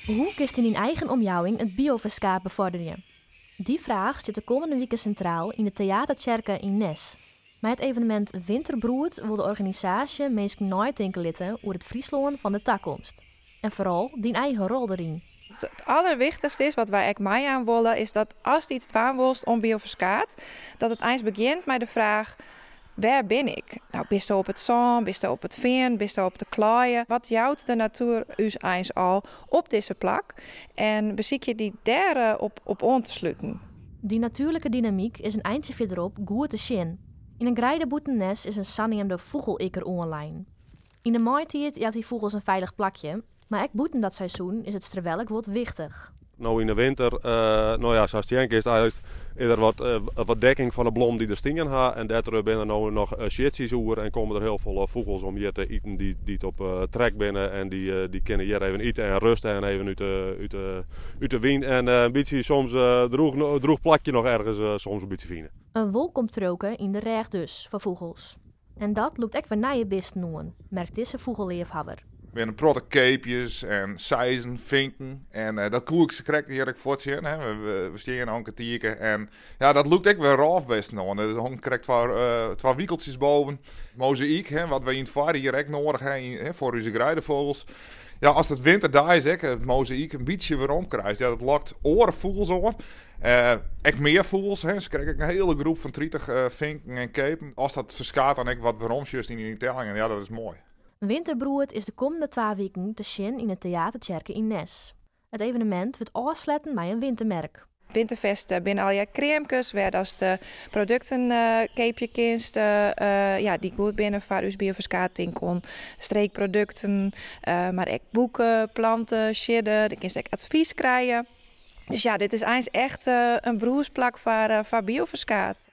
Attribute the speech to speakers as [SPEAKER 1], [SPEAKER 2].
[SPEAKER 1] Hoe kist in je eigen omjouwing het bioverskaat bevorderen? Die vraag zit de komende weken centraal in de theaterkerken in Nes. Bij het evenement Winterbroed wil de organisatie mensen nooit denken litten over het Friesland van de toekomst. En vooral die eigen rol erin.
[SPEAKER 2] Het allerwichtigste is, wat wij echt mij aan willen, is dat als iets twaan wil om bioverskaat, dat het eens begint met de vraag: waar ben ik? Nou, bist je op het zand, bist je op het veen, bist je op de klaaien? Wat jouwt de natuur us eens al op deze plek? En beziek je die daar op aan te sluiten?
[SPEAKER 1] Die natuurlijke dynamiek is een eindje verderop goed te zien. In een grijdenboeten Nes is een sanneemde vogelikker online. In de maaitijd heeft die vogels een veilig plakje, maar ook boeten dat seizoen is het strewelk wat wichtig.
[SPEAKER 3] Nou in de winter, zoals Tjenk is, is er wat dekking van de blom die er stingen ha. En daardoor binnen nou nog shitjes oer en komen er heel veel vogels om hier te eten die het op trek binnen. En die kunnen hier even eten en rusten en even uit de wind. En een beetje soms droeg plakje nog ergens soms een beetje vinden.
[SPEAKER 1] Een wol komt roken in de reg dus, van vogels. En dat loopt echt weer naar je best noemen, merkt deze vogelleefhouder.
[SPEAKER 4] We hebben protte keepjes en seizen, vinken. En dat koelkse krijgt hier ik voortzien. We steken al een kwartiertje. En ja, dat lukt ook weer raaf best nog. Er hangt krijgt twee wiekeltjes boven. Mozaïek, wat we in het varen hier ook nodig hebben voor onze gruidevogels. Ja, als het winterdag is, het mozaïek een beetje weer omkrijgt. Ja, dat lokt oren vogels aan. Ek meer vogels. Ze krijgen een hele groep van 30 vinken en kepen. Als dat verskaat dan ik wat weer omsjust in die tellingen. Ja, dat is mooi.
[SPEAKER 1] Winterbroed is de komende 2 weken te zien in het theaterkerken in Nes. Het evenement wordt afsluiten met een wintermerk.
[SPEAKER 2] Winterfest binnen al je crèmekes, waar als de producten keepje kinst, die goed binnen voor uw bioverskating kon. Streekproducten, maar ook boeken, planten, shidden, de kinst ook advies krijgen. Dus ja, dit is eens echt een broersplak voor bioverskaat.